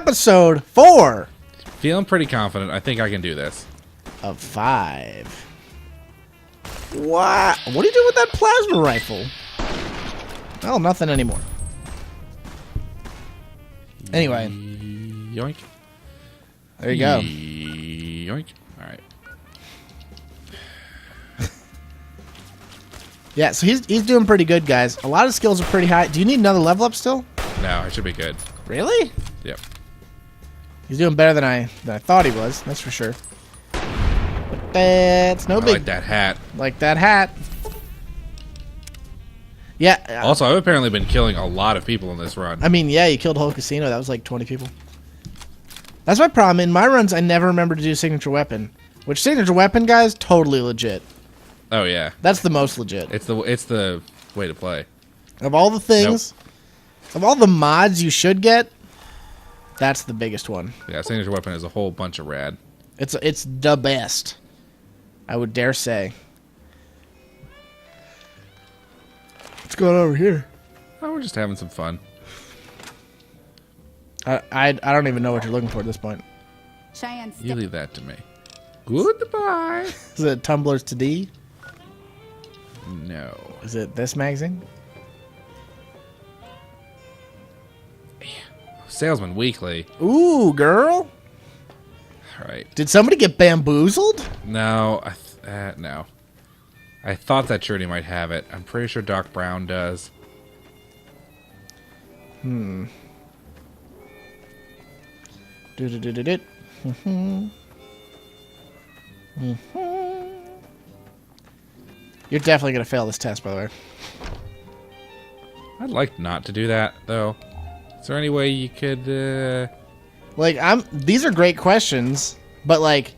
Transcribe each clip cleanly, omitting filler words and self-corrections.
episode 4. Feeling pretty confident. I think I can do this. Of 5. What do you do with that plasma rifle? Oh, nothing anymore. Anyway. Yoink. There you go. Yoink. All right. Yeah, so he's doing pretty good, guys. A lot of skills are pretty high. Do you need another level up still? No, I should be good. Really? Yep. He's doing better than I thought he was. That's for sure. But that's no big. I like that hat. Like that hat. Yeah. Also, I've apparently been killing a lot of people in this run. I mean, yeah, you killed a whole casino. That was like 20 people. That's my problem. In my runs, I never remember to do signature weapon. Which signature weapon, guys, totally legit. Oh yeah. That's the most legit. It's the way to play. Of all the things, of all the mods you should get, that's the biggest one. Yeah, signature weapon is a whole bunch of rad. It's the best, I would dare say. What's going on over here? Oh, we're just having some fun. I don't even know what you're looking for at this point. Cheyenne, You leave that to me. Goodbye. Is it Tumblers to D? No. Is it this magazine? Salesman Weekly. Ooh, girl. All right. Did somebody get bamboozled? No, no. I thought that Shirley might have it. I'm pretty sure Doc Brown does. Do-do-do-do-do. You're definitely going to fail this test, by the way. I'd like not to do that, though. Is there any way you could, Like, these are great questions, but like,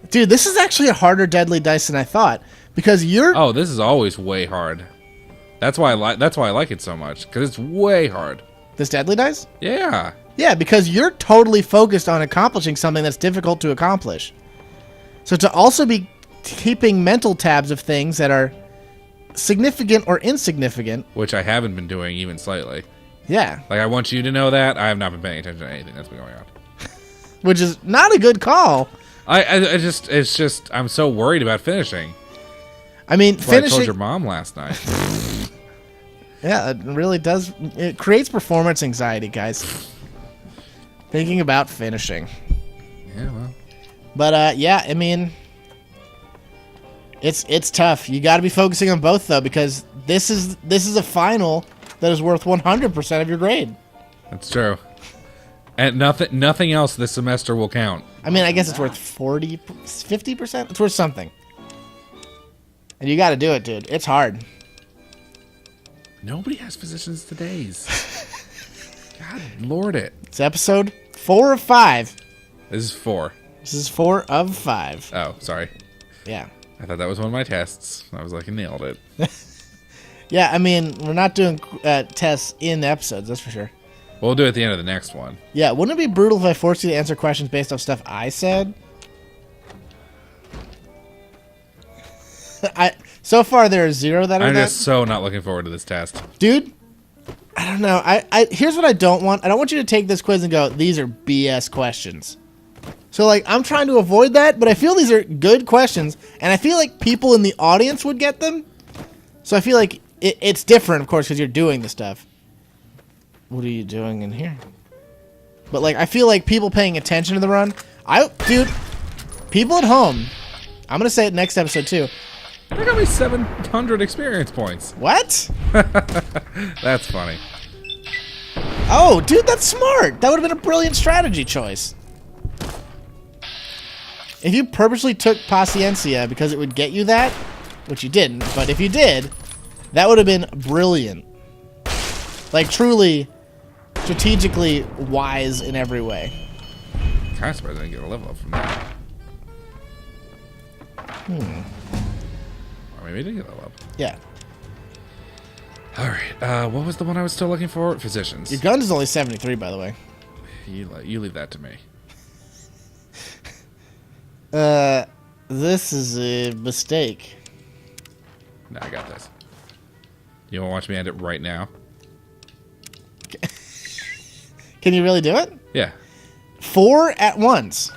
dude, this is actually a harder deadly dice than I thought. Because you're... Oh, this is always way hard. That's why I like it so much, because it's way hard. This deadly dice? Yeah. Yeah, because you're totally focused on accomplishing something that's difficult to accomplish. So to also be keeping mental tabs of things that are significant or insignificant. Which I haven't been doing even slightly. Yeah. Like, I want you to know that. I have not been paying attention to anything that's been going on. Which is not a good call. It's just, I'm so worried about finishing. I mean, That's what I finishing... told your mom last night. Yeah, it really does. It creates performance anxiety, guys. Thinking about finishing. Yeah, well. But, yeah, I mean... It's tough. You got to be focusing on both, though, because this is a final that is worth 100% of your grade. That's true. And nothing else this semester will count. I mean, I guess it's worth 40, 50%? It's worth something. And you got to do it, dude. It's hard. Nobody has physicians today's. God lord it. It's episode 4 of 5. This is 4. This is 4 of 5. Oh, sorry. Yeah. I thought that was one of my tests. I was like, I nailed it. Yeah, I mean, we're not doing tests in the episodes, that's for sure. We'll do it at the end of the next one. Yeah, wouldn't it be brutal if I forced you to answer questions based off stuff I said? So far there are 0 that are I'm that. just so not looking forward to this test. Dude, I don't know. Here's what I don't want. I don't want you to take this quiz and go, these are BS questions. So, like, I'm trying to avoid that, but I feel these are good questions, and I feel like people in the audience would get them. So I feel like it's different, of course, because you're doing the stuff. What are you doing in here? But, like, I feel like people paying attention to the run... Dude, people at home... I'm going to say it next episode, too. That got me 700 experience points. What? That's funny. Oh, dude, that's smart. That would have been a brilliant strategy choice. If you purposely took Paciencia because it would get you that, which you didn't, but if you did, that would have been brilliant. Like, truly, strategically wise in every way. Kind of surprised I didn't get a level up from that. Or maybe I did get a level up. Yeah. Alright, what was the one I was still looking for? Physicians. Your gun is only 73, by the way. You leave that to me. This is a mistake. No, I got this. You want to watch me end it right now? Can you really do it? Yeah. 4 at once.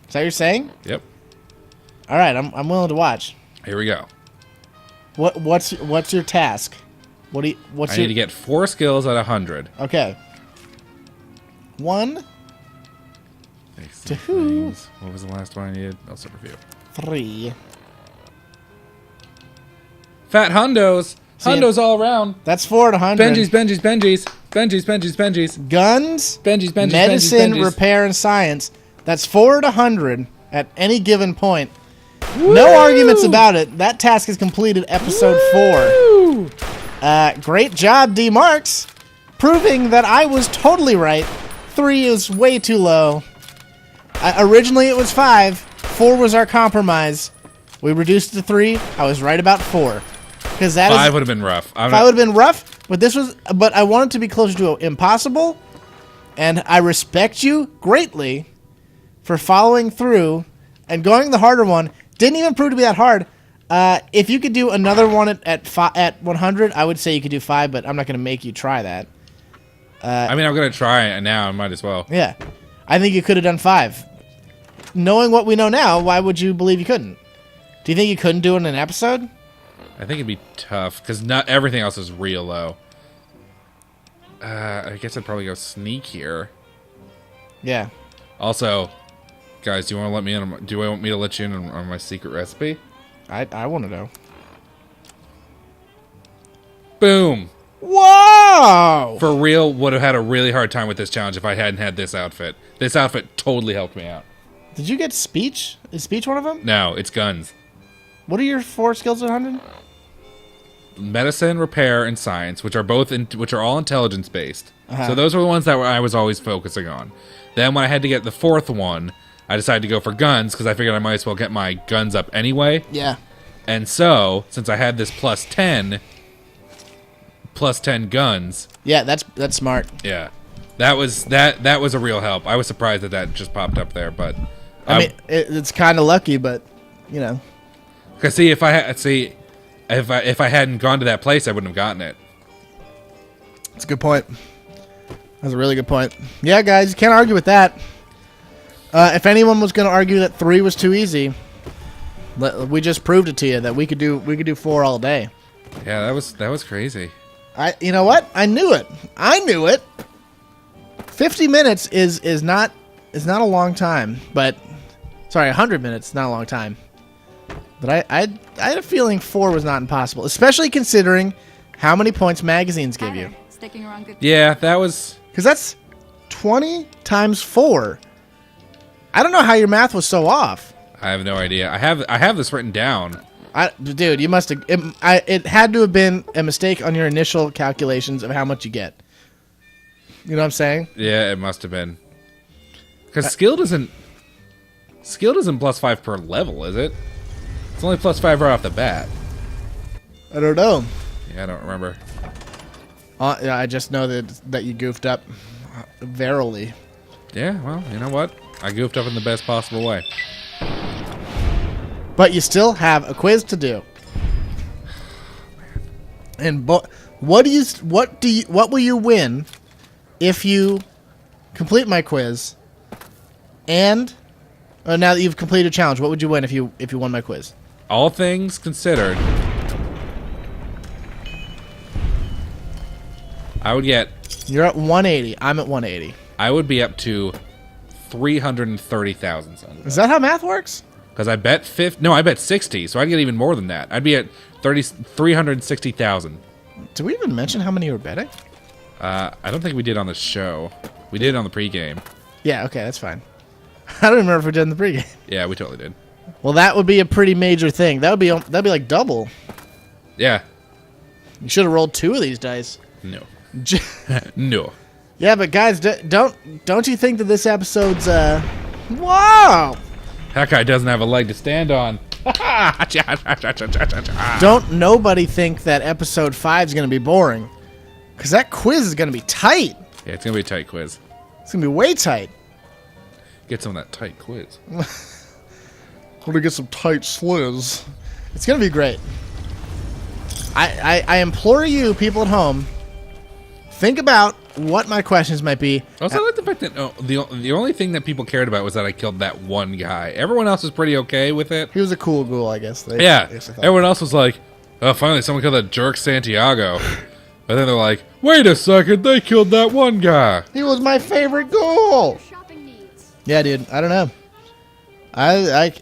Is that what you're saying? Yep. All right, I'm willing to watch. Here we go. What's your task? I need to get 4 skills out of 100. Okay. 1, 2, what was the last one I needed? Also review. 3. Fat hundos. Hundos all around. That's 4 to 100. Benjis. Guns. Benjis. Medicine, repair, and science. That's 4 to 100 at any given point. Woo! No arguments about it. That task is completed. Episode 4. Great job, D Marx, proving that I was totally right. 3 is way too low. Originally it was 5. 4 was our compromise. We reduced it to 3. I was right about 4. Because that 5 would have been rough. 5 would have been rough, but this was. But I wanted to be closer to impossible, and I respect you greatly for following through and going the harder one. Didn't even prove to be that hard. If you could do another one at 100, I would say you could do 5, but I'm not going to make you try that. I'm going to try it now. I might as well. Yeah. I think you could have done 5. Knowing what we know now, why would you believe you couldn't? Do you think you couldn't do it in an episode? I think it'd be tough, because not everything else is real low. I guess I'd probably go sneak here. Yeah. Also, guys, do you want to let me in? Do I want me to let you in on my secret recipe? I want to know. Boom! Whoa! For real, would have had a really hard time with this challenge if I hadn't had this outfit. This outfit totally helped me out. Did you get speech? Is speech one of them? No, it's guns. What are your 4 skills at 100? Medicine, repair, and science, which are all intelligence based. So those were the ones that I was always focusing on. Then when I had to get the 4th one, I decided to go for guns because I figured I might as well get my guns up anyway. Yeah. And so, since I had this plus 10 guns. Yeah, that's smart. Yeah, that was a real help. I was surprised that just popped up there, but I mean, it's kind of lucky, but you know. Cause see, if I hadn't gone to that place, I wouldn't have gotten it. That's a good point. That's a really good point. Yeah, guys, you can't argue with that. If anyone was going to argue that 3 was too easy, we just proved it to you that we could do 4 all day. Yeah, that was crazy. You know what? I knew it. 50 minutes is not a long time, but sorry, 100 minutes not a long time. But I had a feeling 4 was not impossible, especially considering how many points magazines give you. Sticking around good. Yeah, that was because that's 20 times 4. I don't know how your math was so off. I have no idea. I have this written down. Dude, you must have. It had to have been a mistake on your initial calculations of how much you get. You know what I'm saying? Yeah, it must have been. Because skill doesn't plus 5 per level, is it? It's only plus 5 right off the bat. I don't know. Yeah, I don't remember. Yeah, I just know that you goofed up verily. Yeah, well, you know what? I goofed up in the best possible way. But you still have a quiz to do. And what will you win if you complete my quiz? And now that you've completed a challenge, what would you win if you won my quiz? All things considered, I would get. You're at 180. I'm at 180. I would be up to 330,000. Is that how math works? Because I bet 50. No, I bet 60. So I'd get even more than that. I'd be at 360,000. Did we even mention how many you were betting? I don't think we did on the show. We did on the pregame. Yeah. Okay, that's fine. I don't remember if we did in the pregame. Yeah, we totally did. Well, that would be a pretty major thing. That'd be like double. Yeah. You should have rolled 2 of these dice. No. No. Yeah, but guys, don't you think that this episode's wow? That guy doesn't have a leg to stand on. Don't nobody think that episode 5 is going to be boring, because that quiz is going to be tight. Yeah, it's gonna be a tight quiz. It's going to be way tight. Get some of that tight quiz. Let me get some tight sliz. It's going to be great. I implore you, people at home, think about what my questions might be. Also, I like the fact that the only thing that people cared about was that I killed that one guy. Everyone else was pretty okay with it. He was a cool ghoul, I guess. Yeah. Everyone else was like, oh, finally someone killed that jerk Santiago. But then they're like, wait a second, they killed that one guy. He was my favorite ghoul. Yeah, dude. I don't know.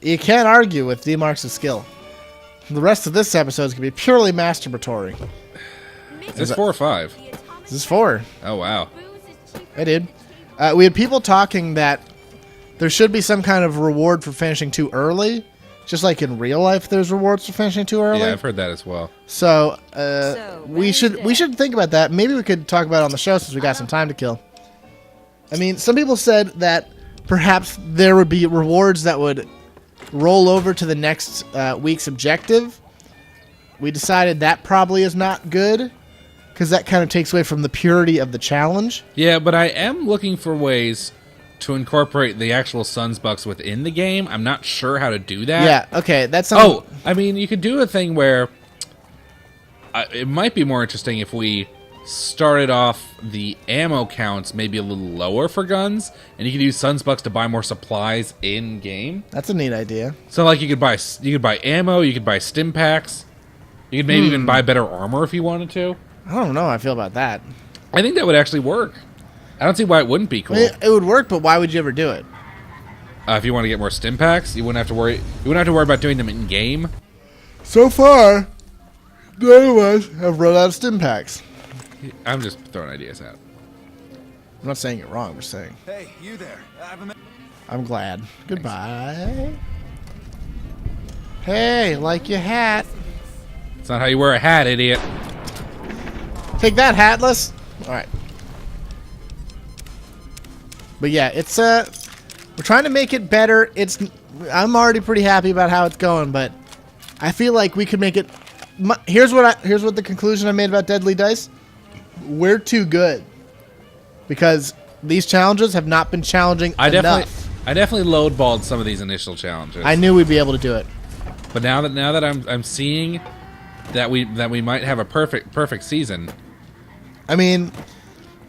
You can't argue with D Marx's skill. The rest of this episode is going to be purely masturbatory. Is this 4 or 5? This is 4. Oh, wow. Hey, dude. We had people talking that there should be some kind of reward for finishing too early. Just like in real life, there's rewards for finishing too early. Yeah, I've heard that as well. So, we should think about that. Maybe we could talk about it on the show since we got some time to kill. I mean, some people said that perhaps there would be rewards that would roll over to the next week's objective. We decided that probably is not good because that kind of takes away from the purity of the challenge. Yeah, but I am looking for ways to incorporate the actual Sunsbucks within the game. I'm not sure how to do that. Yeah, okay, that's something. Oh, I mean, you could do a thing where it might be more interesting if we started off the ammo counts maybe a little lower for guns, and you could use Sunsbucks to buy more supplies in game. That's a neat idea. So, like, you could buy ammo, you could buy stim packs, you could maybe even buy better armor if you wanted to. I don't know how I feel about that. I think that would actually work. I don't see why it wouldn't be cool. I mean, it would work, but why would you ever do it? If you want to get more stim packs, you wouldn't have to worry. You wouldn't have to worry about doing them in game. So far, none of us have run out of stim packs. I'm just throwing ideas out. I'm not saying you're wrong. I'm just saying. Hey, you there? I'm glad. Goodbye. Hey, like your hat. It's not how you wear a hat, idiot. Take that, hatless. All right. But yeah, it's we're trying to make it better. I'm already pretty happy about how it's going, but I feel like we could make it. Here's what the conclusion I made about Deadly Dice. We're too good because these challenges have not been challenging enough. I definitely load-balled some of these initial challenges. I knew we'd be able to do it. But now that I'm seeing that we might have a perfect season. I mean,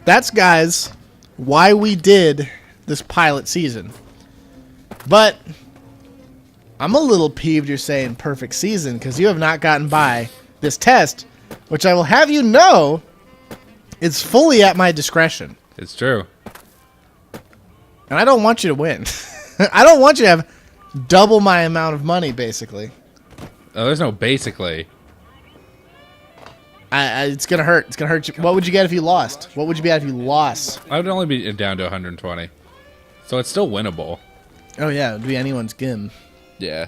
that's, guys, why we did this pilot season. But I'm a little peeved you're saying perfect season because you have not gotten by this test, which I will have you know is fully at my discretion. It's true. And I don't want you to win. I don't want you to have double my amount of money, basically. Oh, there's no basically. It's going to hurt. It's going to hurt you. What would you get if you lost? What would you be at if you lost? I would only be down to 120. So it's still winnable. Oh, yeah. It would be anyone's game. Yeah.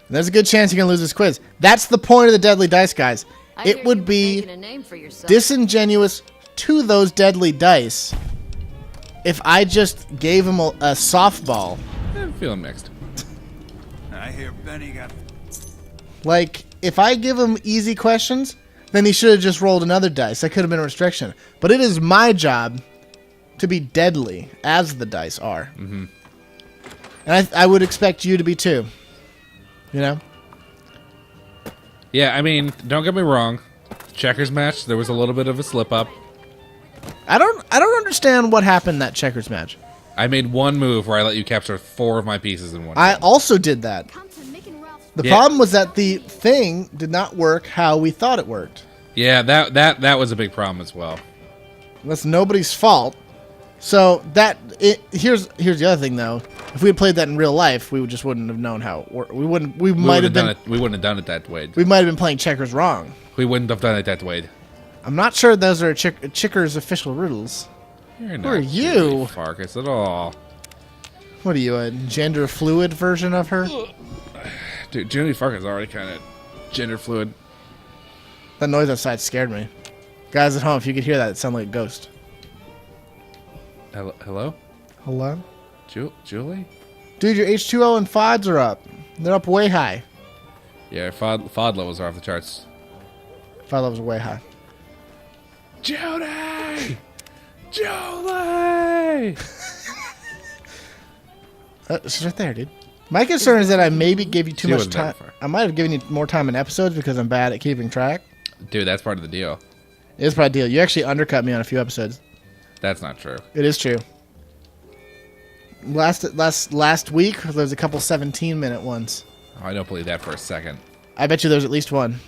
There's a good chance you're going to lose this quiz. That's the point of the Deadly Dice, guys. It would be disingenuous to those Deadly Dice if I just gave them a softball. I'm feeling mixed. I hear Benny got... Like, if I give him easy questions, then he should have just rolled another dice. That could have been a restriction. But it is my job to be deadly, as the dice are. Mm-hmm. And I would expect you to be too. You know? Yeah, I mean, don't get me wrong. Checkers match, there was a little bit of a slip-up. I don't understand what happened in that checkers match. I made one move where I let you capture 4 of my pieces in one I game. also did that. The problem was that the thing did not work how we thought it worked. Yeah, that was a big problem as well. That's nobody's fault. So here's the other thing though. If we had played that in real life, we just wouldn't have known how it worked. We wouldn't have done it that way. We might have been playing checkers wrong. We wouldn't have done it that way. I'm not sure those are Chicker's official riddles. You're Who are you? Farkas at all. What are you, a gender fluid version of her? Dude, Junie Farkas is already kind of gender fluid. That noise outside scared me. Guys at home, if you could hear that, it sounded like a ghost. Hello? Hello? Julie? Dude, your H2O and FODs are up. They're up way high. Yeah, FOD levels are off the charts. FOD levels are way high. Julie! Julie! She's right there, dude. My concern is that I maybe gave you too much time. I might have given you more time in episodes because I'm bad at keeping track. Dude, that's part of the deal. It is probably a deal. You actually undercut me on a few episodes. That's not true. It is true. Last week, there was a couple 17-minute ones. Oh, I don't believe that for a second. I bet you there's at least one.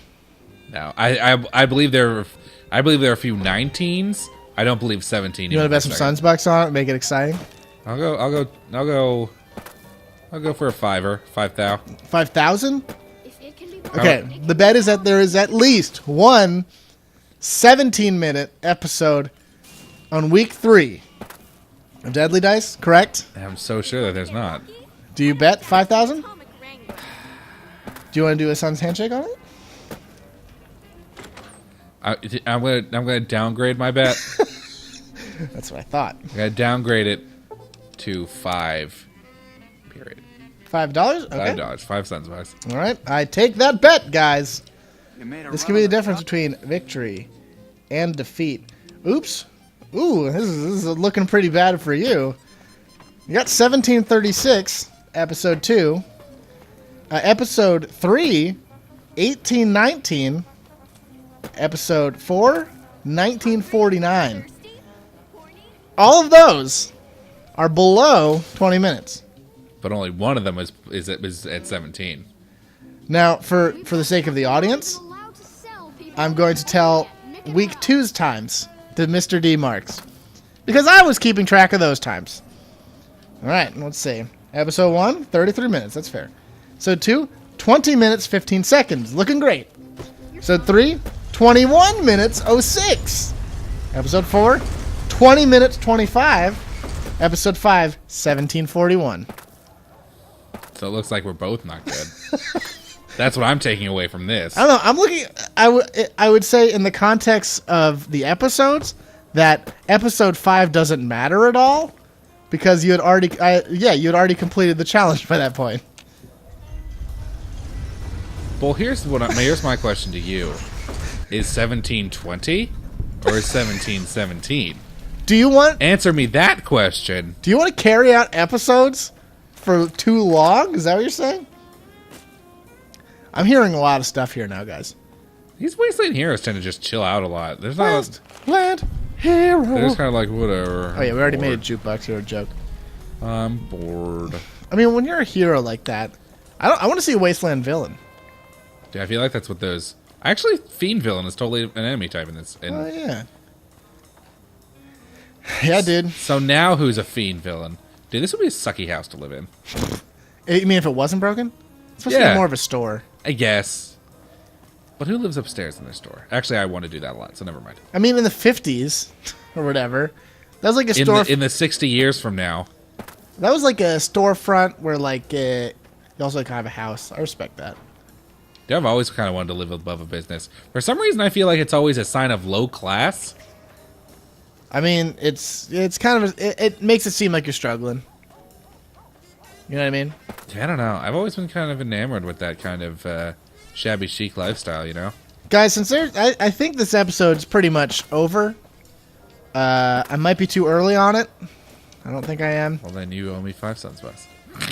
No, I believe there are a few 19s. I don't believe 17. You want to bet some Sunsbucks on it, make it exciting? I'll go for a $5. 5,000. 5,000? Okay, the bet is that there is at least one 17-minute episode on week 3 of Deadly Dice, correct? I'm so sure that there's not. Do you bet 5,000? Do you want to do a Sun's handshake on it? I'm gonna downgrade my bet. That's what I thought. I'm gonna downgrade it to 5. Period. $5? Okay. $5. 5 cents, bucks. All right, I take that bet, guys. You made a This run could be the of it, difference huh? between victory and defeat. Oops. Ooh, this is looking pretty bad for you. You got 1736, episode 2. Episode 3, 1819. Episode 4, 1949. All of those are below 20 minutes. But only one of them is at 17. Now, for the sake of the audience, I'm going to tell week 2's times to Mr. D Marx, because I was keeping track of those times. All right, let's see. Episode 1, 33 minutes. That's fair. Episode 2, 20 minutes, 15 seconds. Looking great. Episode 3, 21 minutes, 06. Episode 4, 20 minutes, 25. Episode 5, 1741. So it looks like we're both not good. That's what I'm taking away from this. I don't know. I'm looking. I would say in the context of the episodes that episode 5 doesn't matter at all because you had already completed the challenge by that point. Well, here's my question to you: is 1720 or is 1717? Do you want that question? Do you want to carry out episodes for too long? Is that what you're saying? I'm hearing a lot of stuff here now, guys. These Wasteland heroes tend to just chill out a lot. There's not. Wasteland hero. They're just kind of like whatever. Oh yeah, we already made a jukebox hero joke. I'm bored. I mean, when you're a hero like that, I want to see a Wasteland villain. Dude, I feel like that's what those. Actually, Fiend villain is totally an enemy type in this. Oh yeah. Yeah, dude. So now who's a Fiend villain? Dude, this would be a sucky house to live in. You mean if it wasn't broken? It's supposed to be more of a store. I guess. But who lives upstairs in their store? Actually, I want to do that a lot, so never mind. I mean, in the 50s or whatever, that was like a store. In the 60 years from now. That was like a storefront where, like, you also kind of a house. I respect that. Dude, I've always kind of wanted to live above a business. For some reason, I feel like it's always a sign of low class. I mean, it's kind of it makes it seem like you're struggling. You know what I mean? I don't know. I've always been kind of enamored with that kind of shabby chic lifestyle, you know? Guys, since I think this episode's pretty much over. I might be too early on it. I don't think I am. Well, then you owe me 5 cents, Wes.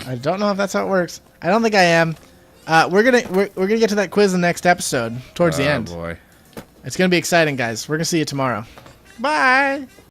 I don't know if that's how it works. I don't think I am. We're gonna get to that quiz in the next episode towards the end. Oh boy, It's gonna be exciting, guys. We're gonna see you tomorrow. Bye.